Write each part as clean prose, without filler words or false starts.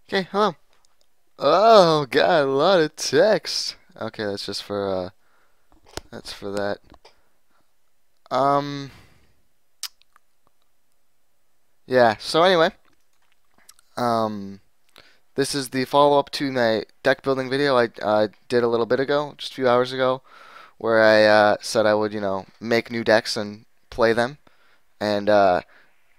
Okay, hello. Oh, got a lot of text. Okay, that's just for that's for that. Um, yeah. So anyway, um, this is the follow-up to my deck building video I did a little bit ago, just a few hours ago, where I said I would, make new decks and play them, and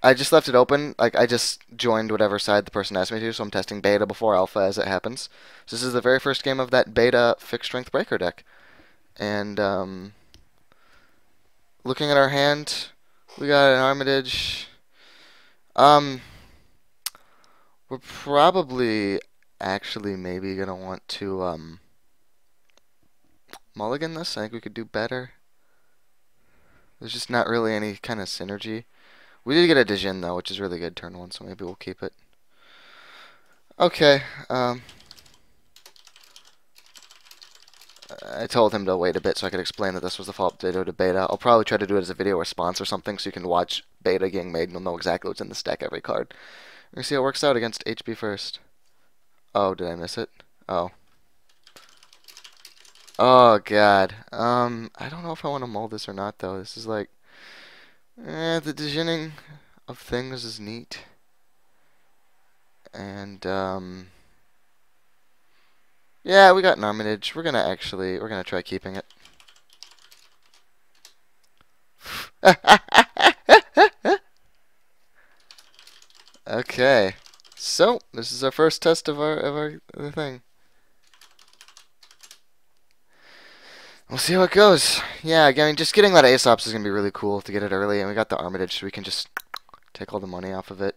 I just left it open. Like I just joined whatever side the person asked me to, so I'm testing beta before alpha as it happens. So this is the very first game of that beta fixed strength breaker deck, and looking at our hand, we got an Armitage. Um, we're probably actually maybe gonna want to mulligan this. I think we could do better. There's just not really any kind of synergy. We did get a Dijin though, which is really good turn one, so maybe we'll keep it. Okay. I told him to wait a bit so I could explain that this was the follow-up video to beta. I'll probably try to do it as a video response or something so you can watch beta getting made and you'll know exactly what's in the stack every card. We're gonna see how it works out against HB first. Oh, did I miss it? Oh. Oh god. I don't know if I want to mold this or not though. This is like the digening of things is neat. And yeah, we got an Armitage. We're gonna try keeping it. Okay. So, this is our first test of our thing. We'll see how it goes. Yeah, I mean, just getting that Aesops is going to be really cool to get it early, and we got the Armitage, so we can just take all the money off of it.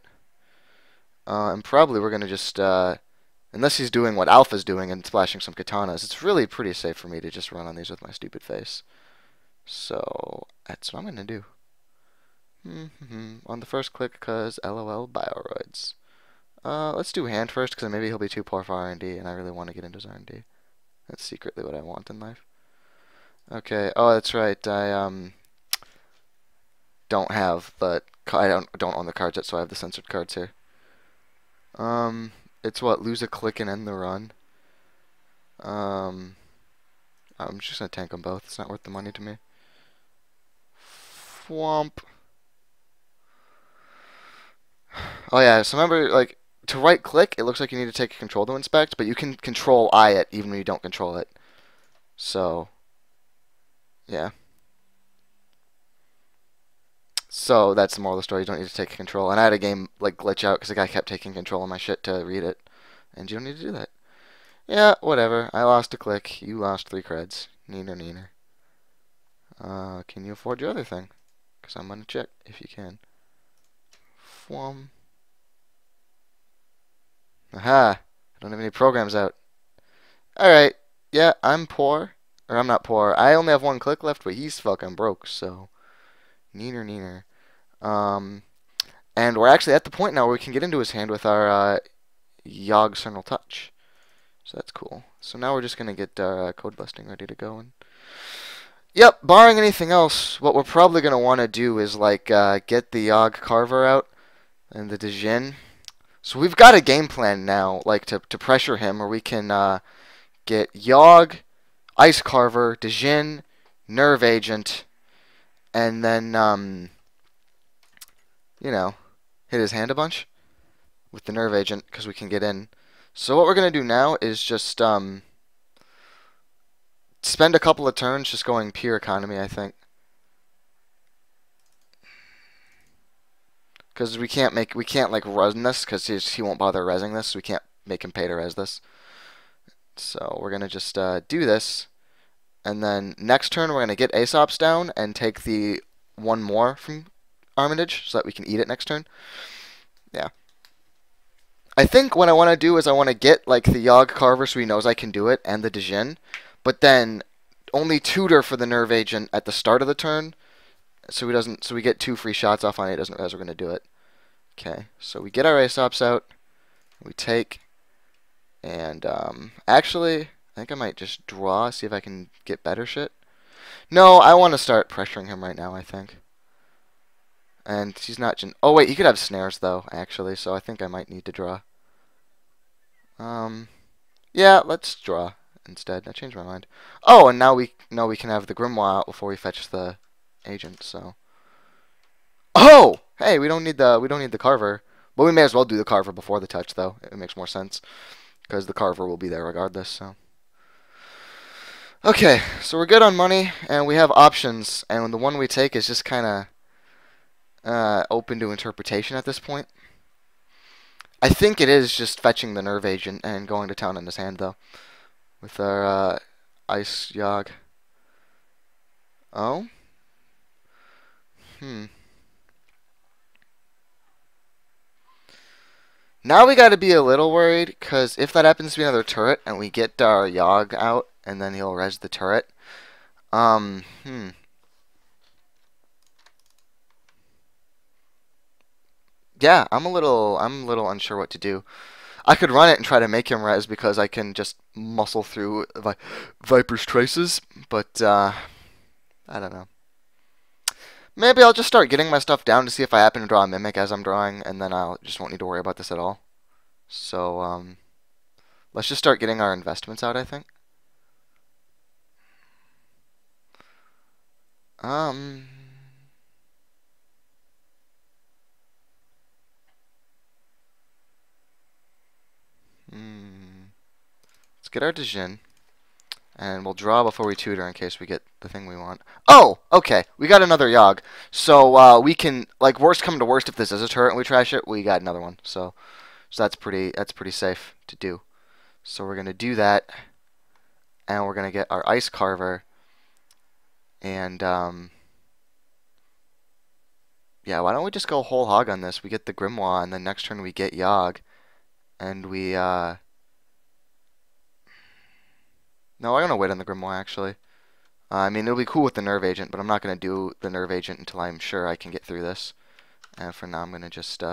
And probably we're going to just, unless he's doing what Alpha's doing and splashing some katanas, it's really pretty safe for me to just run on these with my stupid face. So, that's what I'm going to do. On the first click, because LOL Bioroids. Let's do hand first, because maybe he'll be too poor for R&D, and I really want to get into his R&D. That's secretly what I want in life. Okay. Oh, that's right. I don't have the I don't own the cards yet, so I have the censored cards here. It's what, lose a click and end the run. Um, I'm just gonna tank them both. It's not worth the money to me. Swamp. Oh yeah. So remember, like to right click, it looks like you need to take control to inspect, but you can control I it even when you don't control it. So yeah. So that's the moral of the story. You don't need to take control. And I had a game like glitch out because the guy kept taking control of my shit to read it, and you don't need to do that. Yeah, whatever. I lost a click. You lost 3 creds. Neener, neener. Can you afford your other thing? Because I'm gonna check if you can. Fwum. Aha! I don't have any programs out. Alright. Yeah, I'm poor. Or I'm not poor. I only have 1 click left, but he's fucking broke, so. Neener, neener. And we're actually at the point now where we can get into his hand with our Yogg Cernal Touch. So that's cool. So now we're just going to get our code busting ready to go. And yep, barring anything else, what we're probably going to want to do is like get the Yogg Carver out and the Dijin. So we've got a game plan now, like to pressure him, where we can get Yogg, Ice Carver, Dijin, Nerve Agent, and then you know, hit his hand a bunch with the Nerve Agent because we can get in. So what we're going to do now is just spend a couple of turns just going pure economy, I think. Because we can't like run this because he won't bother resing this, so we can't make him pay to res this. So we're going to just do this. And then next turn we're going to get Aesops down and take the one more from Armitage so that we can eat it next turn. Yeah. I think what I want to do is I want to get like the Yogg Carver so he knows I can do it and the Dijin, but then only tutor for the Nerve Agent at the start of the turn, so we get 2 free shots off on it. He doesn't realize we're gonna do it. Okay, so we get our Aesops out, we take, and actually I think I might just draw, see if I can get better shit. No, I want to start pressuring him right now. I think, and he's not. Oh wait, he could have snares though, actually. So I think I might need to draw. Yeah, let's draw instead. I changed my mind. Oh, and now we know we can have the Grimoire out before we fetch the agent. So. Oh, hey, we don't need the Carver, but we may as well do the Carver before the touch, though. It makes more sense because the Carver will be there regardless. So. Okay, so we're good on money, and we have options, and the one we take is just kind of open to interpretation at this point. I think it is just fetching the Nerve Agent and going to town in his hand, though, with our Ice Yogg. Oh? Hmm. Now we got to be a little worried, because if that happens to be another turret, and we get our Yogg out, and then he'll res the turret, yeah, I'm a little unsure what to do. I could run it and try to make him res because I can just muscle through Viper's traces, but I don't know. Maybe I'll just start getting my stuff down to see if I happen to draw a Mimic as I'm drawing, and then I'll just won't need to worry about this at all. So, let's just start getting our investments out, I think. Um, let's get our Djinn, and we'll draw before we tutor in case we get the thing we want. Oh, okay, we got another Yogg. So, we can, like, worst come to worst, if this is a turret and we trash it, we got another one. So that's pretty safe to do. So we're gonna do that, and we're gonna get our Ice Carver, and yeah, why don't we just go whole hog on this? We get the Grimoire, and then next turn we get Yogg, and we no, I'm gonna wait on the Grimoire actually. I mean, it'll be cool with the Nerve Agent, but I'm not gonna do the Nerve Agent until I'm sure I can get through this. And for now, I'm gonna just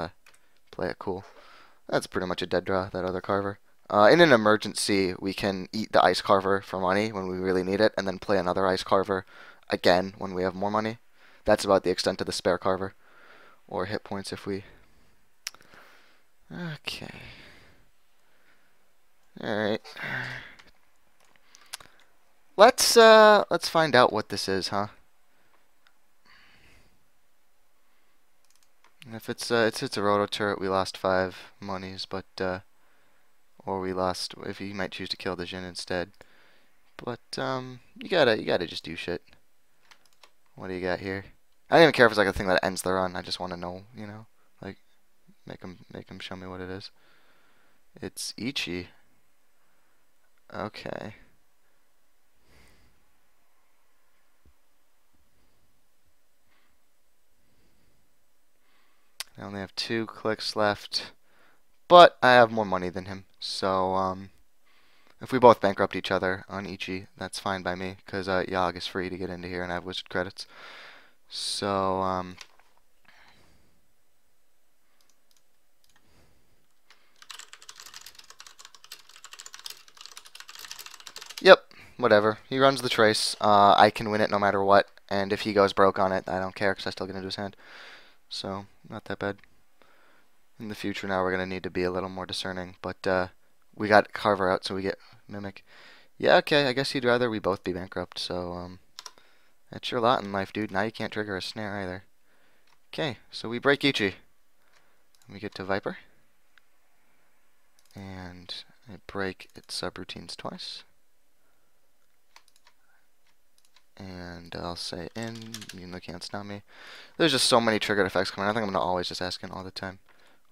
play it cool. That's pretty much a dead draw, that other Carver. In an emergency, we can eat the Ice Carver for money when we really need it, and then play another Ice Carver again when we have more money. That's about the extent of the spare Carver. Or hit points if we... Okay. Alright. Let's find out what this is, huh? If it's a roto turret, we lost 5 monies, but or we lost if you might choose to kill the Djinn instead. But you gotta just do shit. What do you got here? I don't even care if it's like a thing that ends the run. I just want to know, you know, like make him show me what it is. It's Ichi. Okay. I only have 2 clicks left, but I have more money than him. So if we both bankrupt each other on Ichi, that's fine by me, because Yogg is free to get into here and I have Whizzard credits. So yep, whatever. He runs the trace. I can win it no matter what, and if he goes broke on it, I don't care because I still get into his hand. So not that bad. In the future now, we're gonna need to be a little more discerning, but we got Carver out, so we get Mimic. Yeah, okay, I guess he'd rather we both be bankrupt, so that's your lot in life, dude. Now you can't trigger a snare either. Okay, so we break Ichi. We get to Viper. And I break its subroutines twice. And I'll say in, you know, can't stop me. There's just so many triggered effects coming. I think I'm gonna always just ask in all the time.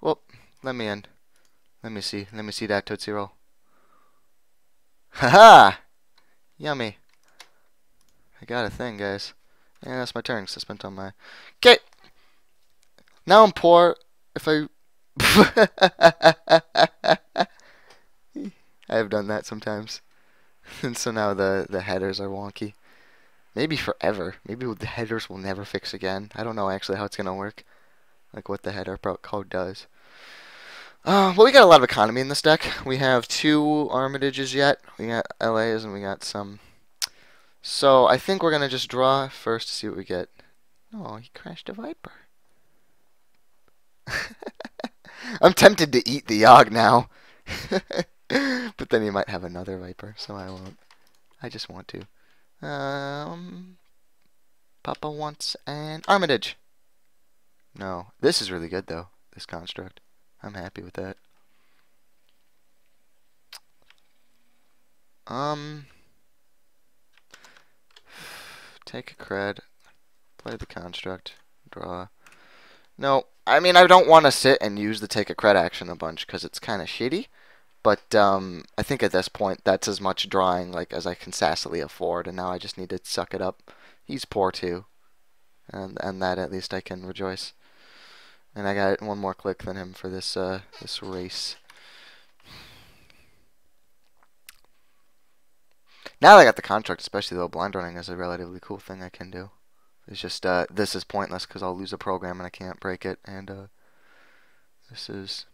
Well, let me in. Let me see that Tootsie Roll. Haha! Yummy. I got a thing, guys. And that's my turn, so I spent on my... Okay! Now I'm poor. If I... I have done that sometimes. And so now the headers are wonky. Maybe forever. Maybe the headers will never fix again. I don't know actually how it's going to work. Like what the header code does. Well, we got a lot of economy in this deck. We have 2 Armitages yet. We got LAs and we got some. So I think we're going to just draw first to see what we get. Oh, he crashed a Viper. I'm tempted to eat the Yogg now. But then he might have another Viper, so I won't. I just want to. Papa wants an Armitage. No. This is really good, though, this construct. I'm happy with that. Take a cred. Play the construct. Draw. No, I mean, I don't want to sit and use the take a cred action a bunch, because it's kind of shitty. But I think at this point, that's as much drawing like as I can sassily afford, and now I just need to suck it up. He's poor, too. And that at least I can rejoice. And I got one more click than him for this this race. Now that I got the contract, especially though, blind running is a relatively cool thing I can do. It's just this is pointless because I'll lose a program and I can't break it. And this is.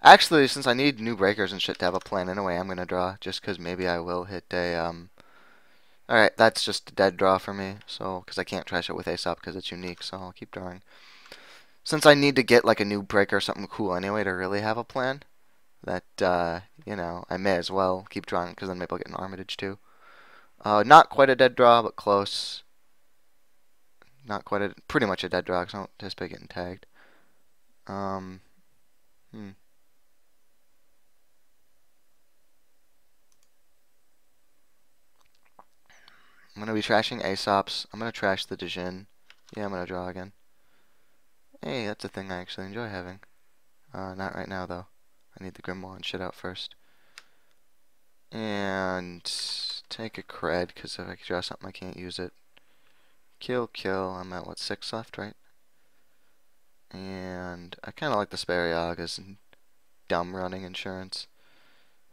Actually, since I need new breakers and shit to have a plan anyway, I'm gonna draw just because maybe I will hit a Alright, that's just a dead draw for me, so because I can't trash it with Aesop because it's unique, so I'll keep drawing. Since I need to get like a new breaker or something cool anyway to really have a plan, that you know, I may as well keep drawing because then maybe I'll get an Armitage too. Not quite a dead draw, but close. Not quite a, pretty much a dead draw because I don't anticipate getting tagged. I'm going to be trashing Aesops. I'm going to trash the Djinn. Yeah, I'm going to draw again. Hey, that's a thing I actually enjoy having. Not right now, though. I need the Grimoire and shit out first. And take a cred, because if I can draw something, I can't use it. Kill, kill. I'm at, what, 6 left, right? And I kind of like the Spariog as dumb running insurance.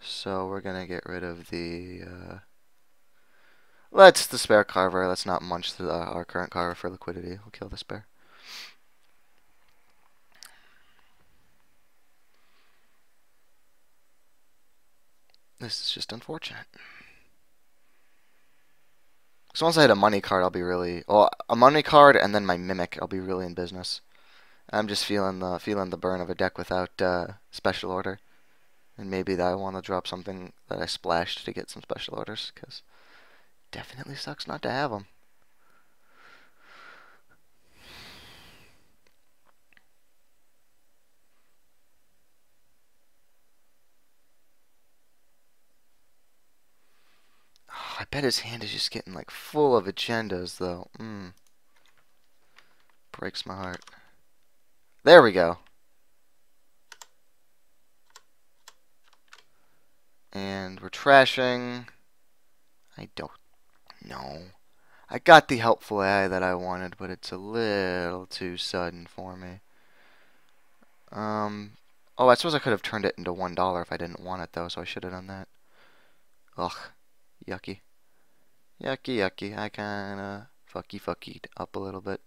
So we're going to get rid of the... Let's the spare carver. Let's not munch our current carver for liquidity. We'll kill the spare. This is just unfortunate. So once I hit a money card, I'll be really... Well, a money card and then my mimic, I'll be really in business. I'm just feeling the burn of a deck without special order. And maybe that I want to drop something that I splashed to get some special orders, because definitely sucks not to have them. Oh, I bet his hand is just getting like full of agendas, though. Breaks my heart. There we go. And we're trashing. I don't know. I got the helpful AI that I wanted, but it's a little too sudden for me. Oh, I suppose I could have turned it into $1 if I didn't want it, though, so I should have done that. Ugh. Yucky. Yucky, yucky. I kinda fuckied up a little bit.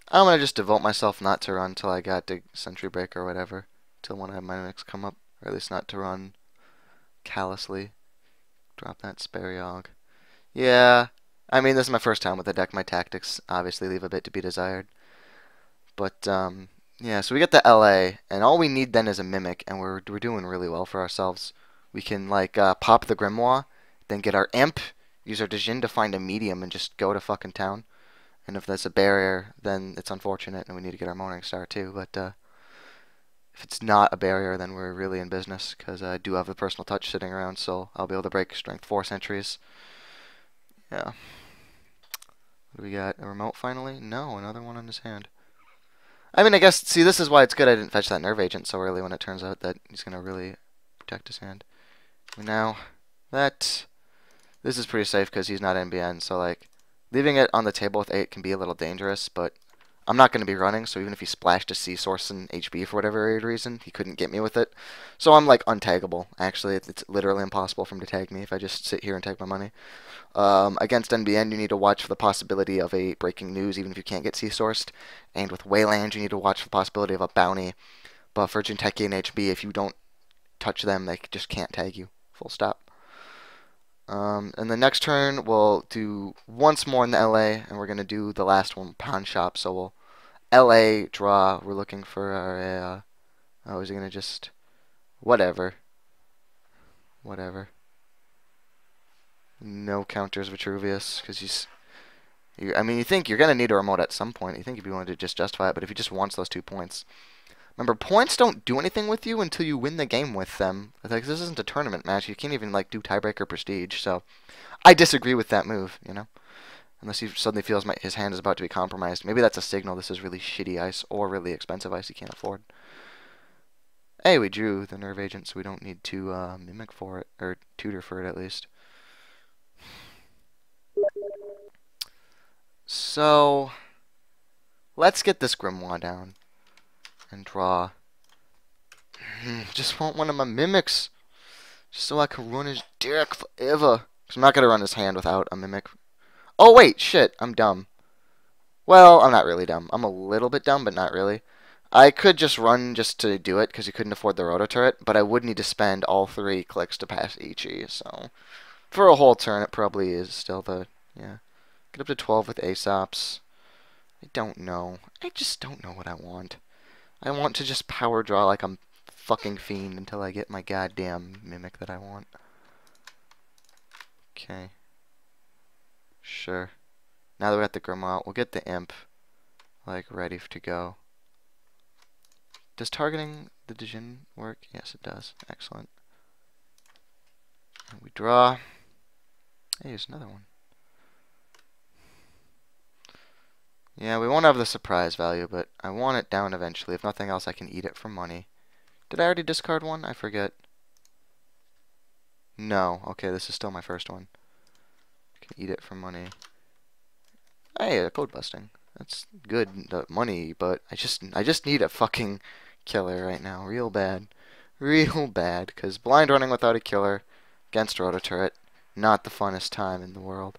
I'm gonna just devote myself not to run till I got to Sentry Break or whatever. Till one of my mimics come up. Or at least not to run callously. Drop that Spariog. Yeah. I mean, this is my first time with the deck. My tactics obviously leave a bit to be desired. But, yeah, so we get the LA, and all we need then is a Mimic, and we're doing really well for ourselves. We can, like, pop the Grimoire, then get our Imp, use our Djinn to find a medium, and just go to fucking town. And if that's a barrier, then it's unfortunate, and we need to get our Morning Star too. But if it's not a barrier, then we're really in business, because I do have the personal touch sitting around, so I'll be able to break Strength 4 sentries. Yeah. What do we got? A remote finally? No, another one on his hand. I mean, I guess, see, this is why it's good I didn't fetch that Nerve Agent so early when it turns out that he's going to really protect his hand. Now, this is pretty safe because he's not NBN, so, like, leaving it on the table with 8 can be a little dangerous, but I'm not going to be running, so even if he splashed a C source in HB for whatever weird reason, he couldn't get me with it. So I'm like untaggable. Actually, it's literally impossible for him to tag me if I just sit here and tag my money. Against NBN, you need to watch for the possibility of a breaking news, even if you can't get C-sourced. And with Wayland, you need to watch for the possibility of a bounty. But for Jinteki and HB, if you don't touch them, they just can't tag you. Full stop. And the next turn, we'll do once more in the LA, and we're going to do the last one, Pawn Shop. So we'll LA draw. We're looking for our... oh, is he going to just... whatever. Whatever. No counters Vitruvius, because he's... I mean, you think you're going to need a remote at some point. You think you'd be willing to just justify it, but if he just wants those 2 points... Remember, points don't do anything with you until you win the game with them. Like, this isn't a tournament match. You can't even, like, do tiebreaker prestige, so... I disagree with that move, you know? Unless he suddenly feels his hand is about to be compromised. Maybe that's a signal this is really shitty ice or really expensive ice he can't afford. Hey, we drew the Nerve Agent, so we don't need to mimic for it, or tutor for it at least. So, let's get this Grimoire down and draw. Just want one of my mimics, just so I can run his dick forever. Because I'm not going to run his hand without a mimic. Oh, wait, shit, I'm dumb. Well, I'm not really dumb. I'm a little bit dumb, but not really. I could just run just to do it, because he couldn't afford the roto turret, but I would need to spend all 3 clicks to pass Ichi, so... For a whole turn, it probably is still the... yeah. Get up to 12 with Aesops. I don't know. I just don't know what I want. I want to just power draw like I'm fucking fiend until I get my goddamn mimic that I want. Okay. Sure. Now that we're at the Grimoire, we'll get the Imp, like, ready to go. Does targeting the Dijin work? Yes, it does. Excellent. And we draw. Hey, here's another one. Yeah, we won't have the surprise value, but I want it down eventually. If nothing else, I can eat it for money. Did I already discard one? I forget. No. Okay, this is still my first one. I can eat it for money. Hey, code busting. That's good, the money, but I just need a fucking killer right now, real bad. Real bad, because blind running without a killer against Roto Turret, not the funnest time in the world.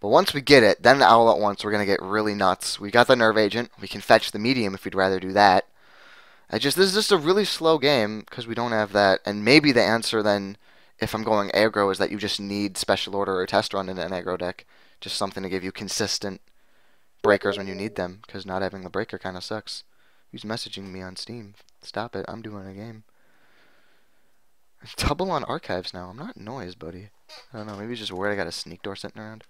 But once we get it, then all at once we're going to get really nuts. We got the Nerve Agent. We can fetch the medium if we'd rather do that. This is just a really slow game because we don't have that. And maybe the answer then, if I'm going aggro, is that you just need Special Order or Test Run in an aggro deck. Just something to give you consistent breakers when you need them, because not having the breaker kind of sucks. Who's messaging me on Steam? Stop it. I'm doing a game. Double on archives now. I'm not noised, buddy. I don't know. Maybe it's just weird I got a sneak door sitting around.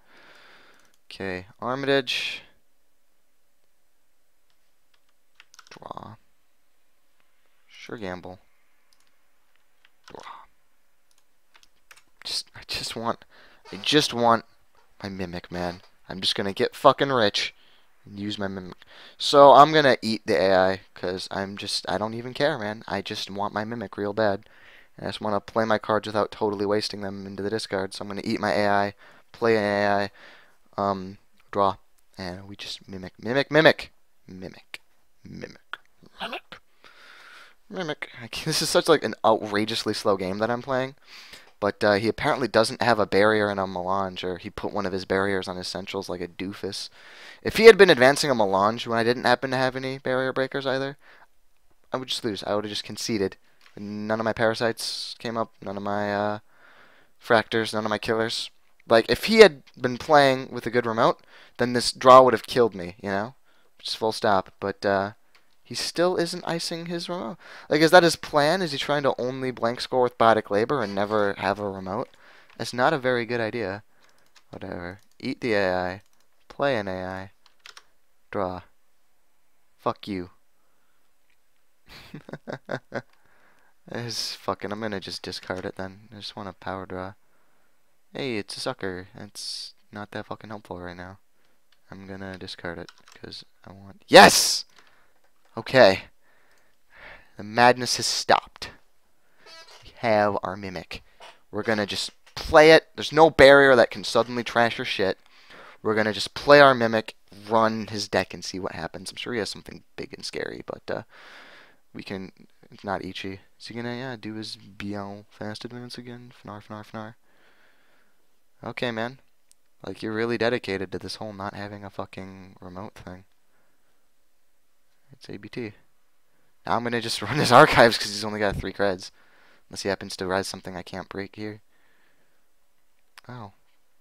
Okay, Armitage. Draw. Sure gamble. Draw. I just want my mimic, man. I'm just gonna get fucking rich and use my mimic. So I'm gonna eat the AI, cause I don't even care, man. I just want my mimic real bad. I just want to play my cards without totally wasting them into the discard. So I'm gonna eat my AI, play an AI. Draw, and we just mimic. This is such like an outrageously slow game that I'm playing, but he apparently doesn't have a barrier in a melange, or he put one of his barriers on his centrals like a doofus. If he had been advancing a melange when I didn't happen to have any barrier breakers either, I would just lose. I would have just conceded. None of my parasites came up, none of my fractors, none of my killers. Like, if he had been playing with a good remote, then this draw would have killed me, you know? Just full stop. But he still isn't icing his remote. Like, is that his plan? Is he trying to only blank score with Biotic Labor and never have a remote? That's not a very good idea. Whatever. Eat the AI. Play an AI. Draw. Fuck you. I'm gonna just discard it then. I just want to power draw. Hey, it's a sucker. It's not that fucking helpful right now. I'm gonna discard it because I want... Yes! Okay. The madness has stopped. We have our Mimic. We're going to just play it. There's no barrier that can suddenly trash your shit. We're going to just play our Mimic, run his deck, and see what happens. I'm sure he has something big and scary, but we can... It's not Ichi. Is he going to, do his BL fast advance again? Fnar, fnar, fnar. Okay, man. Like, you're really dedicated to this whole not having a fucking remote thing. It's ABT. Now I'm going to just run his archives because he's only got 3 creds. Unless he happens to rise something I can't break here. Oh.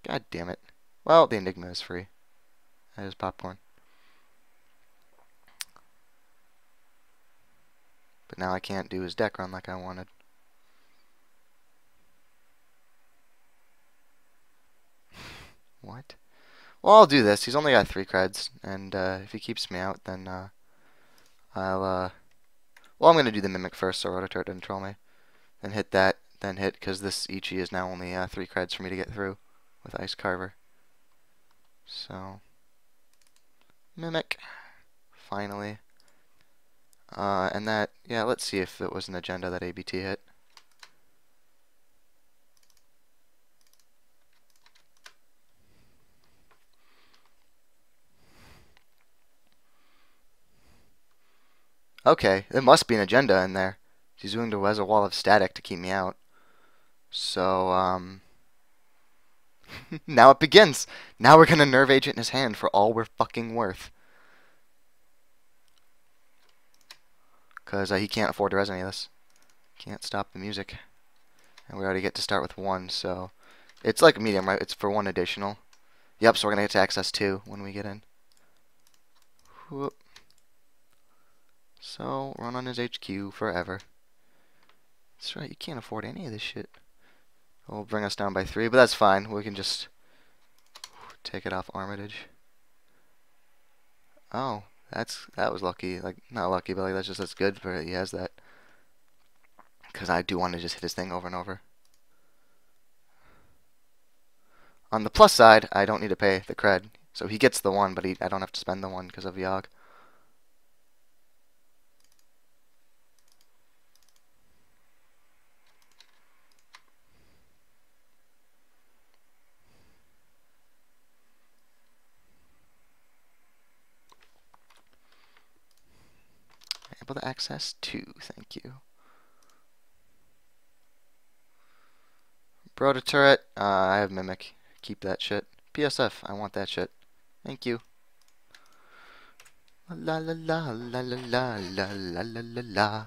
God damn it. Well, the Enigma is free. That is popcorn. But now I can't do his deck run like I wanted. What? Well, I'll do this. He's only got 3 creds. And if he keeps me out, then I'll... Well, I'm going to do the Mimic first so Rototurret doesn't troll me. Then hit that. Then hit, because this Ichi is now only 3 creds for me to get through with Ice Carver. So... Mimic. Finally. And that, yeah, let's see if it was an agenda that ABT hit. Okay, there must be an agenda in there. He's willing to res a wall of static to keep me out. So, now it begins. Now we're gonna Nerve Agent in his hand for all we're fucking worth. Because he can't afford to res any of this. Can't stop the music. And we already get to start with 1, so... It's like a medium, right? It's for 1 additional. Yep, so we're gonna get to access 2 when we get in. Whoop. So, run on his HQ forever. That's right, you can't afford any of this shit. It'll bring us down by 3, but that's fine. We can just take it off Armitage. Oh, that was lucky. Like, not lucky, but like that's good for he has that. Because I do want to just hit his thing over and over. On the plus side, I don't need to pay the cred. So he gets the 1, but I don't have to spend the 1 because of Yogg. Able to access 2, thank you. Rototurret, I have Mimic. Keep that shit. PSF, I want that shit. Thank you. La la la la la la la la la la la.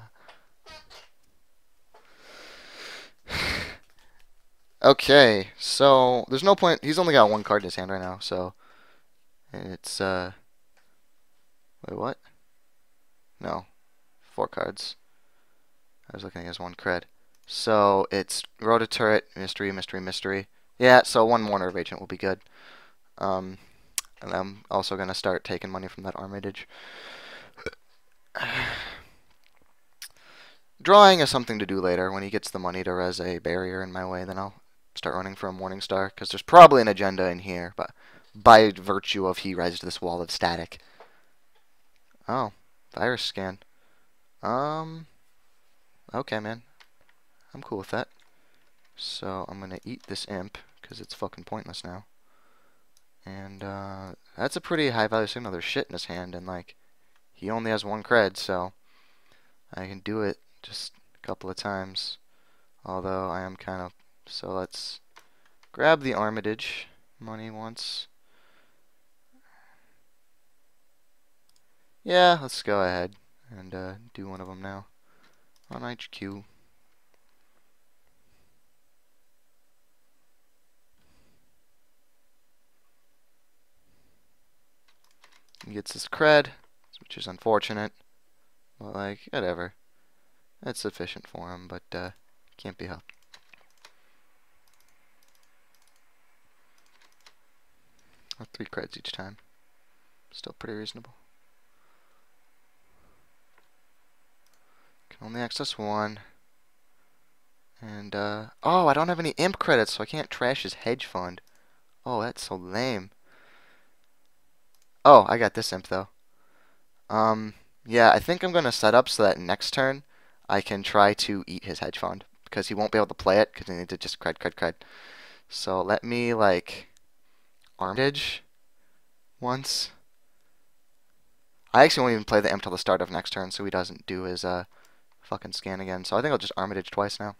Okay, so there's no point. He's only got 1 card in his hand right now, so it's wait, what? No, 4 cards. I was looking at his 1 cred. So it's Rototurret, Mystery, Mystery, Mystery. Yeah, so 1 more Nerve Agent will be good. And I'm also gonna start taking money from that Armitage. Drawing is something to do later. When he gets the money to res a barrier in my way, then I'll start running for a Morningstar, because there's probably an agenda in here, but by virtue of he resed this wall of static. Oh, virus scan. Okay, man. I'm cool with that. So I'm gonna eat this imp, because it's fucking pointless now. And that's a pretty high value signal. There's shit in his hand, and like, he only has 1 cred, so I can do it just a couple of times. Although I am kind of... So let's grab the Armitage money once. Yeah, let's go ahead and do one of them now. On HQ. He gets his cred, which is unfortunate. But like, whatever. That's sufficient for him, but can't be helped. Or 3 creds each time. Still pretty reasonable. Can only access 1. And, oh, I don't have any imp credits, so I can't trash his hedge fund. Oh, that's so lame. Oh, I got this imp, though. Yeah, I think I'm going to set up so that next turn I can try to eat his hedge fund because he won't be able to play it because he needs to just cred. So let me like armitage once. I actually won't even play the imp till the start of next turn, so he doesn't do his fucking scan again. So I think I'll just armitage twice now.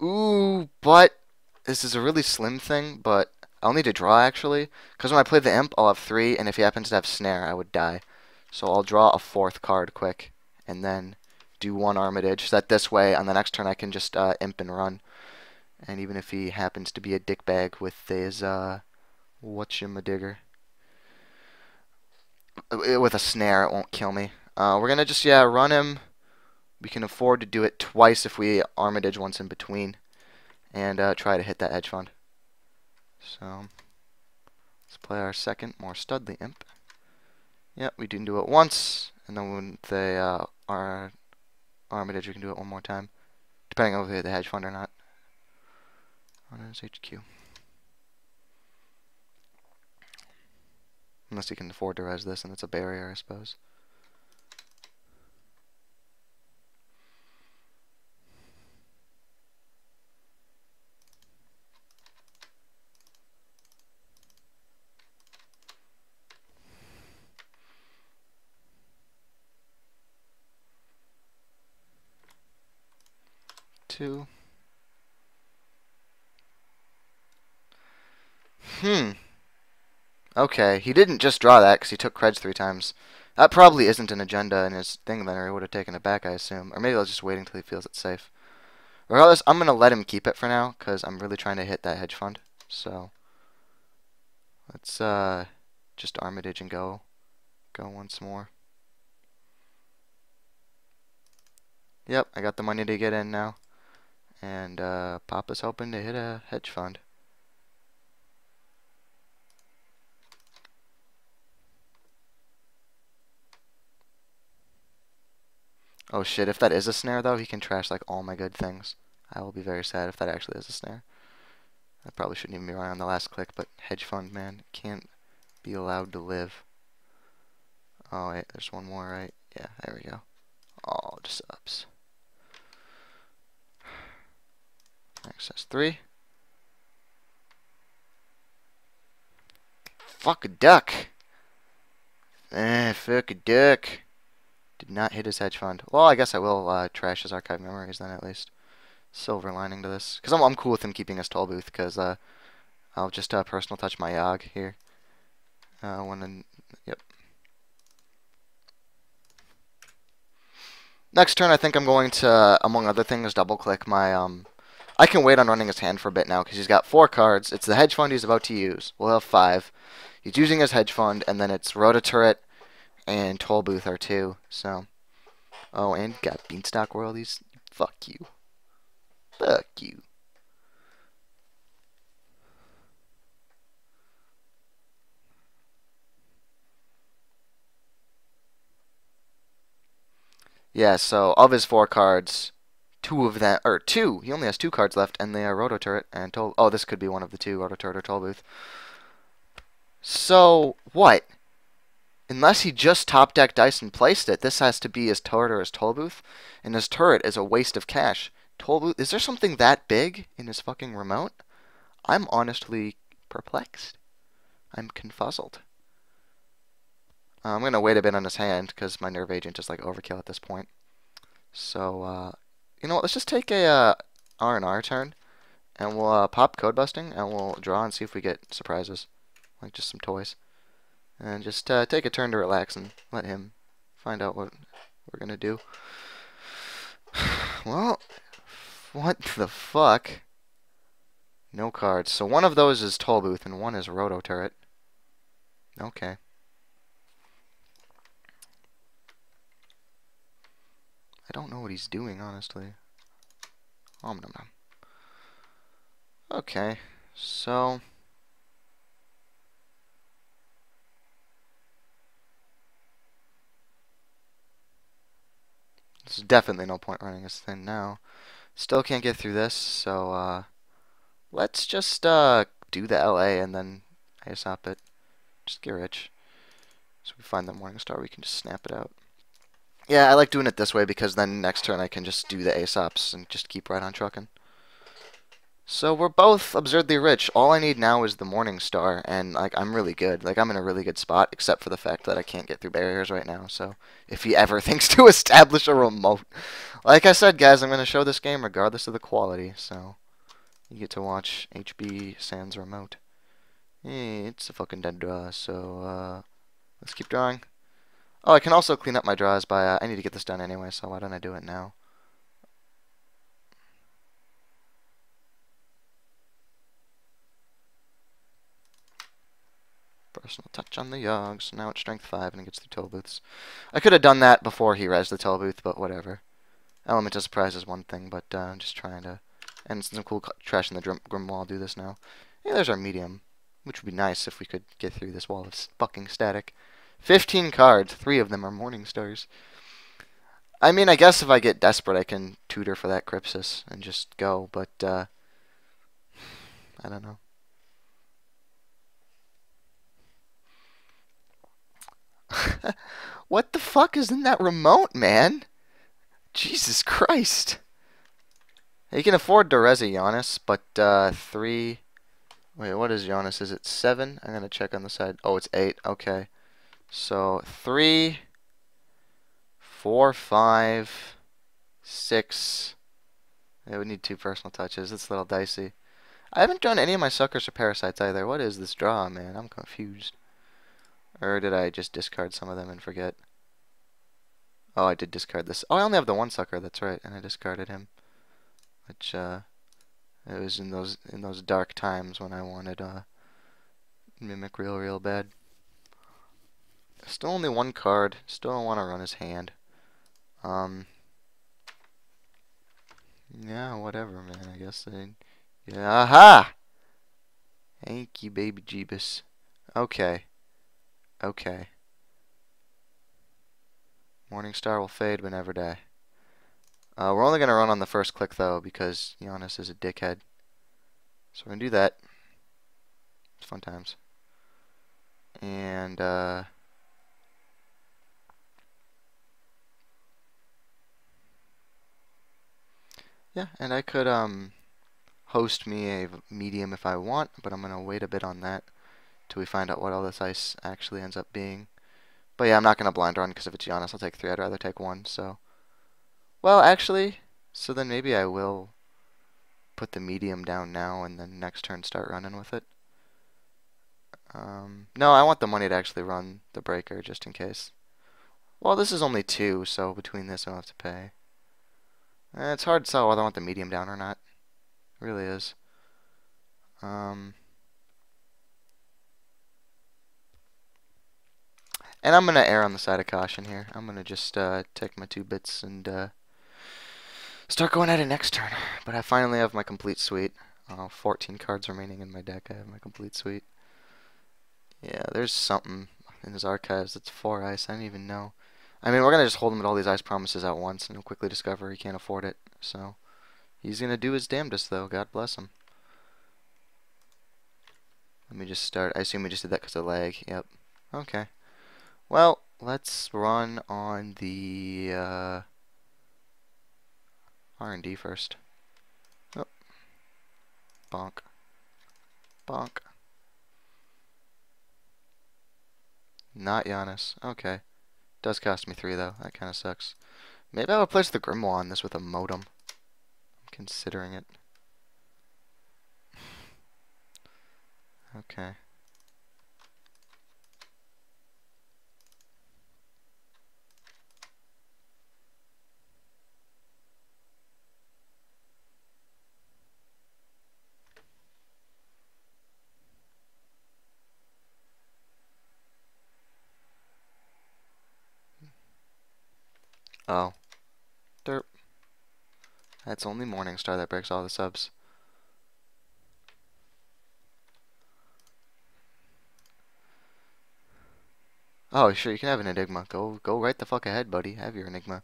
Ooh, but this is a really slim thing, but I'll need to draw actually, because when I play the imp, I'll have 3, and if he happens to have snare, I would die. So I'll draw a 4th card quick, and then do 1 armitage, so that this way, on the next turn, I can just imp and run. And even if he happens to be a dickbag with his, whatchamadigger, with a snare, it won't kill me. We're gonna just, run him. We can afford to do it twice if we armitage once in between, and try to hit that hedge fund. So let's play our second, more studly imp. Yep, we didn't do it once, and then when they are armitage, we can do it one more time, depending on if we hit the hedge fund or not. On his HQ. Unless he can afford to res this, and it's a barrier, I suppose. Two. Okay, he didn't just draw that because he took creds 3 times. That probably isn't an agenda in his thing then, or he would have taken it back, I assume. Or maybe I was just waiting until he feels it's safe. Regardless, I'm going to let him keep it for now because I'm really trying to hit that hedge fund. So let's just armitage and go once more. Yep, I got the money to get in now. And Papa's hoping to hit a hedge fund. Oh shit, if that is a snare though, he can trash like all my good things. I will be very sad if that actually is a snare. I probably shouldn't even be running on the last click, but hedge fund, man, can't be allowed to live. Oh wait, there's one more, right? Yeah, there we go. Oh, just ups. Access 3. Fuck a duck. Fuck a duck. Did not hit his hedge fund. Well, I guess I will trash his archive memories then at least. Silver lining to this. Because I'm cool with him keeping his toll booth, because I'll just personal touch my Yogg here. Yep. Next turn, I think I'm going to, among other things, double click my, I can wait on running his hand for a bit now, because he's got 4 cards. It's the hedge fund he's about to use. We'll have 5. He's using his hedge fund, and then it's Rototurret and Toll Booth are 2, so. Oh, and got Beanstalk Worldies. Fuck you. Fuck you. Yeah, so of his 4 cards, 2 of them, or 2, he only has 2 cards left, and they are Rototurret and Toll. Oh, this could be one of the 2, Rototurret or Toll Booth. So, what? Unless he just top decked dice and placed it, this has to be his turret or his Toll Booth, and his turret is a waste of cash. Toll Booth, is there something that big in his fucking remote? I'm honestly perplexed. I'm confuzzled. I'm going to wait a bit on his hand, because my Nerve Agent is like overkill at this point. So, you know what, let's just take a R&R turn, and we'll pop Code Busting, and we'll draw and see if we get surprises. Like just some toys. And just take a turn to relax and let him find out what we're going to do. Well, what the fuck? No cards. So one of those is Toll Booth, and one is Rototurret. Okay. I don't know what he's doing, honestly. Nom nom nom. Okay, so there's definitely no point running his thing now. Still can't get through this, so let's just do the LA and then ASAP it. Just get rich. So we find that Morning Star, we can just snap it out. Yeah, I like doing it this way because then next turn I can just do the Aesops and just keep right on trucking. So we're both absurdly rich. All I need now is the Morning Star, and like I'm really good. Like I'm in a really good spot, except for the fact that I can't get through barriers right now. So if he ever thinks to establish a remote, like I said, guys, I'm gonna show this game regardless of the quality. So you get to watch HB Sans remote. It's a fucking dead draw. So let's keep drawing. Oh, I can also clean up my draws by. I need to get this done anyway, so why don't I do it now? Personal touch on the Yogs. Now it's strength 5 and it gets through toll booths. I could have done that before he rezzed the toll booth, but whatever. Element of surprise is one thing, but I'm just trying to. And some cool trash in the Grim Wall do this now. Yeah, there's our medium, which would be nice if we could get through this wall of fucking static. 15 cards, 3 of them are Morning Stars. I mean, I guess if I get desperate, I can tutor for that Crypsis and just go, but I don't know. What the fuck is in that remote, man? Jesus Christ. You can afford to res a Giannis, but 3... Wait, what is Giannis? Is it 7? I'm going to check on the side. Oh, it's 8. Okay. So 3, 4, 5, 6. Yeah, we need 2 personal touches. It's a little dicey. I haven't drawn any of my suckers or parasites either. What is this draw, man? I'm confused. Or did I just discard some of them and forget? Oh, I did discard this. Oh, I only have the one sucker. That's right, and I discarded him. Which it was in those dark times when I wanted Mimic real bad. Still only one card. Still don't want to run his hand. Yeah, whatever, man. I guess yeah. Aha! Thank you, baby Jeebus. Okay. Okay. Morningstar will fade but never die. We're only going to run on the first click, though, because Giannis is a dickhead. So we're going to do that. It's fun times. And, yeah, and I could, host me a medium if I want, but I'm going to wait a bit on that till we find out what all this ice actually ends up being. But yeah, I'm not going to blind run, because if it's Giannis, I'll take 3. I'd rather take 1, so. Well, actually, so then maybe I will put the medium down now and then next turn start running with it. No, I want the money to actually run the breaker just in case. Well, this is only 2, so between this I don't have to pay. It's hard to tell whether I want the medium down or not. It really is. And I'm going to err on the side of caution here. I'm going to just take my 2 bits and start going at it next turn. But I finally have my complete suite. 14 cards remaining in my deck. I have my complete suite. Yeah, there's something in his archives that's 4 ice. I don't even know. I mean, we're going to just hold him at all these ice promises at once, and he'll quickly discover he can't afford it. So, he's going to do his damnedest, though. God bless him. Let me just start. I assume we just did that because of lag. Yep. Okay. Well, let's run on the R&D first. Oh. Bonk. Bonk. Not Giannis. Okay. Does cost me 3, though. That kind of sucks. Maybe I'll replace the Grimoire on this with a modem. I'm considering it. Okay. Oh. Derp. That's only Morningstar that breaks all the subs. Oh, sure, you can have an Enigma. Go right the fuck ahead, buddy. Have your Enigma.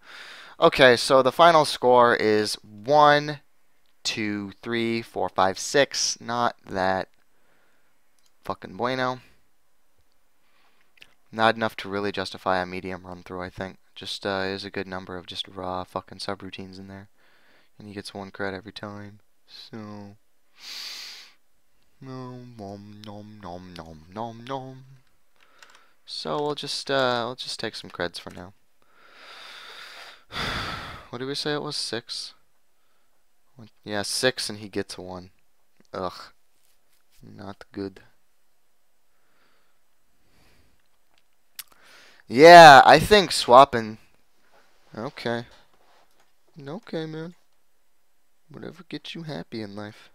Okay, so the final score is 1, 2, 3, 4, 5, 6. Not that fucking bueno. Not enough to really justify a medium run through, I think. Just is a good number of just raw fucking subroutines in there. And he gets 1 cred every time. So nom nom nom nom nom nom nom. So we'll just take some creds for now. What did we say it was? 6? Yeah, 6 and he gets 1. Ugh. Not good. Yeah, I think swapping. Okay. Okay, man. Whatever gets you happy in life.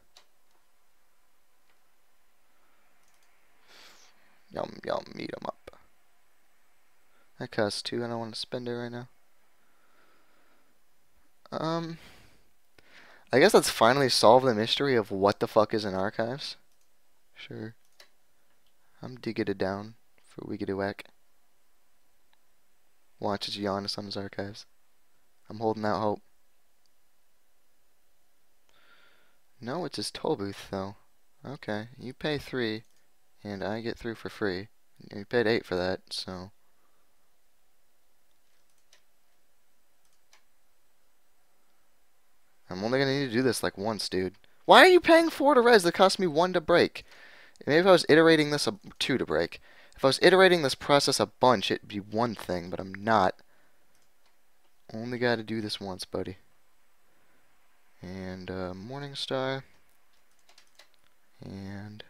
Yum, yum, eat 'em up. That costs 2. I don't want to spend it right now. I guess let's finally solve the mystery of what the fuck is in archives. Sure. I'm digging it down for wiggity whack. Watch as Giannis on his archives. I'm holding out hope. No, it's his toll booth, though. Okay, you pay 3, and I get 3 for free. You paid 8 for that, so... I'm only gonna need to do this like once, dude. Why are you paying 4 to res that cost me 1 to break? Maybe if I was iterating this 2 to break. If I was iterating this process a bunch, it'd be one thing, but I'm not. Only gotta do this once, buddy. And Morningstar. And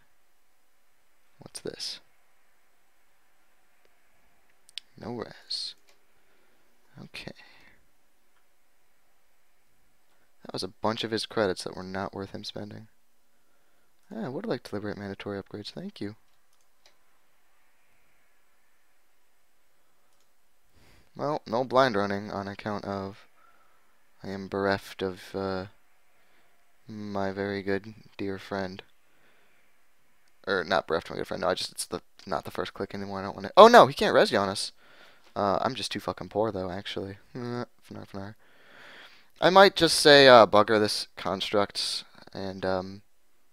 what's this? No res. Okay. That was a bunch of his credits that were not worth him spending. I would like to liberate mandatory upgrades. Thank you. Well, no blind running on account of I am bereft of my very good dear friend. Or not bereft of my good friend. No, it's not the first click anymore. I don't want to. Oh no, he can't res Giannis. I'm just too fucking poor though, actually. I might just say bugger this constructs and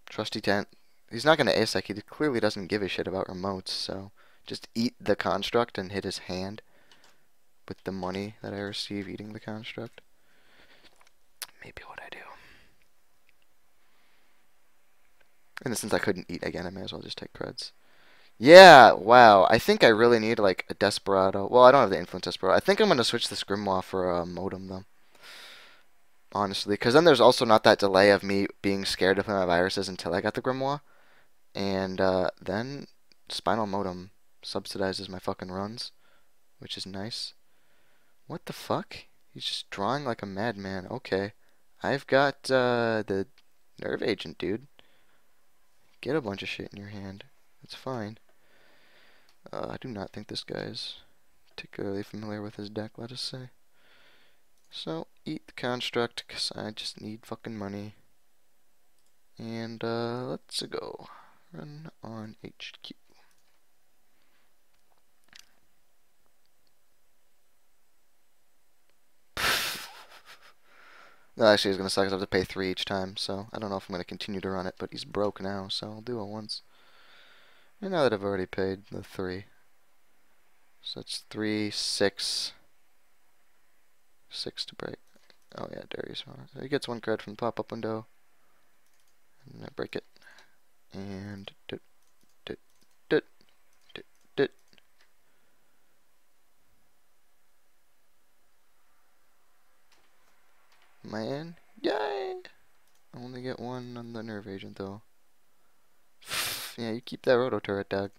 trusty tent. He's not gonna ASEC. He clearly doesn't give a shit about remotes, so just eat the construct and hit his hand with the money that I receive eating the construct. Maybe what I do. And since I couldn't eat again, I may as well just take creds. Yeah, wow. I think I really need like a Desperado. Well, I don't have the Influence Desperado. I think I'm going to switch this Grimoire for a Modem, though. Honestly. Because then there's also not that delay of me being scared to play my viruses until I got the Grimoire. And then Spinal Modem subsidizes my fucking runs, which is nice. What the fuck? He's just drawing like a madman. Okay. I've got the Nerve Agent, dude. Get a bunch of shit in your hand. It's fine. I do not think this guy is particularly familiar with his deck, let us say. So, eat the construct, because I just need fucking money. And, let's go. Run on HQ. No, actually, it's going to suck because I have to pay 3 each time, so I don't know if I'm going to continue to run it, but he's broke now, so I'll do it once. And now that I've already paid the 3. So it's 3, 6. 6 to break. Oh yeah, Darius. So he gets 1 cred from the pop-up window. And I break it. And dit, dit, dit, dit, dit. Man, yay! I only get 1 on the Nerve Agent though. Yeah, you keep that Roto Turret, dog.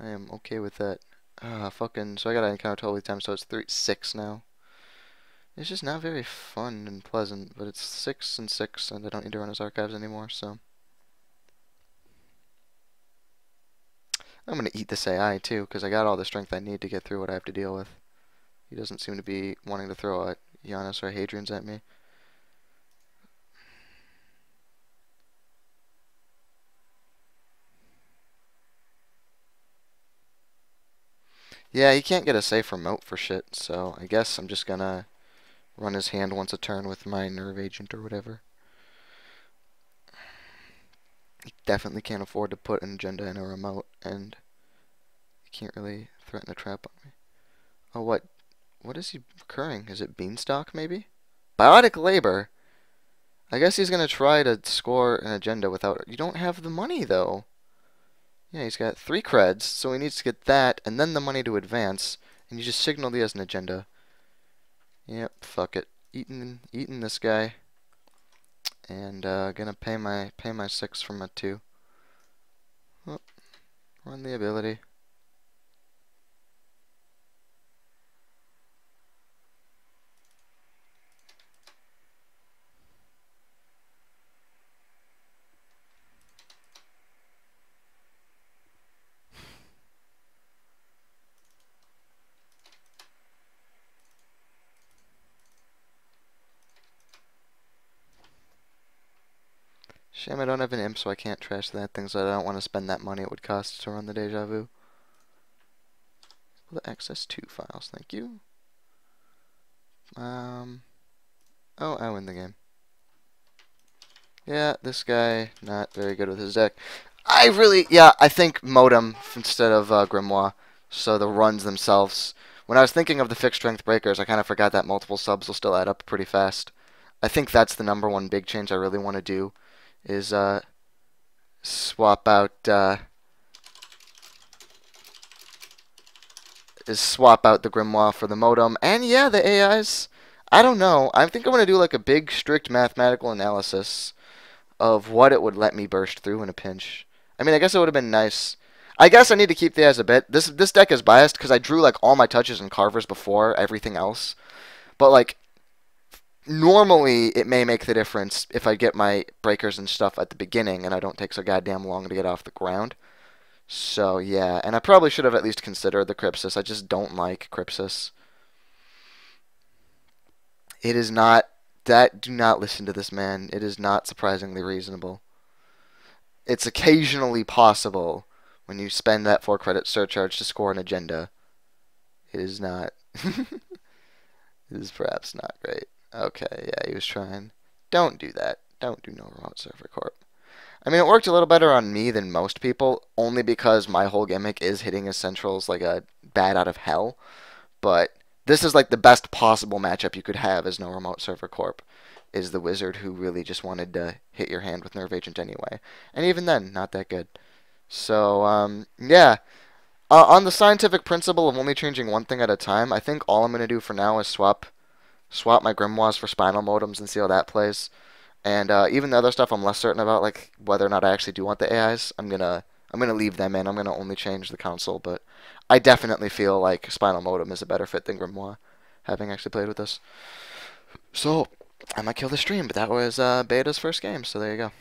I am okay with that. Fucking. So I gotta encounter totally time, so it's 6 now. It's just not very fun and pleasant, but it's 6 and 6, and I don't need to run his archives anymore, so. I'm gonna eat this AI too, because I got all the strength I need to get through what I have to deal with. He doesn't seem to be wanting to throw a Giannis or Hadrian's at me. Yeah, he can't get a safe remote for shit, so I guess I'm just gonna run his hand once a turn with my Nerve Agent or whatever. He definitely can't afford to put an agenda in a remote, and he can't really threaten a trap on me. Oh, what? What is he recurring? Is it Beanstalk, maybe? Biotic Labor. I guess he's going to try to score an agenda without... You don't have the money, though. Yeah, he's got 3 creds, so he needs to get that, and then the money to advance. And you just signal he has an agenda. Yep, fuck it. Eating this guy. And gonna pay my 6 for my 2. Oh, run the ability. Shame I don't have an imp, so I can't trash that thing, so I don't want to spend that money it would cost to run the Deja Vu. Able to access 2 files, thank you. Oh, I win the game. Yeah, this guy, not very good with his deck. I think Modem instead of Grimoire, so the runs themselves. When I was thinking of the fixed strength breakers, I kind of forgot that multiple subs will still add up pretty fast. I think that's the #1 big change I really want to do, is swap out the Grimoire for the Modem. And yeah, the AIs. I don't know. I think I'm going to do like a big, strict mathematical analysis of what it would let me burst through in a pinch. I mean, I guess it would have been nice. I guess I need to keep the as a bit. This deck is biased because I drew like all my touches and carvers before everything else. But like normally it may make the difference if I get my breakers and stuff at the beginning and I don't take so goddamn long to get off the ground. So yeah, and I probably should have at least considered the Crypsis. I just don't like Crypsis. It is not that. Do not listen to this man. It is not surprisingly reasonable. It's occasionally possible when you spend that 4 credit surcharge to score an agenda. It is not. It is perhaps not great. Okay, yeah, he was trying. Don't do that. Don't do no remote server corp. I mean, it worked a little better on me than most people, only because my whole gimmick is hitting essentials like a bat out of hell. But this is like the best possible matchup you could have as no remote server corp, is the Whizzard who really just wanted to hit your hand with Nerve Agent anyway. And even then, not that good. So, yeah. On the scientific principle of only changing one thing at a time, I think all I'm going to do for now is swap my Grimoires for Spinal Modems and see how that plays. And even the other stuff I'm less certain about, like whether or not I actually do want the AIs, I'm gonna leave them in. I'm gonna only change the console, but I definitely feel like Spinal Modem is a better fit than Grimoire, having actually played with this. So I might kill the stream, but that was Beta's first game, so there you go.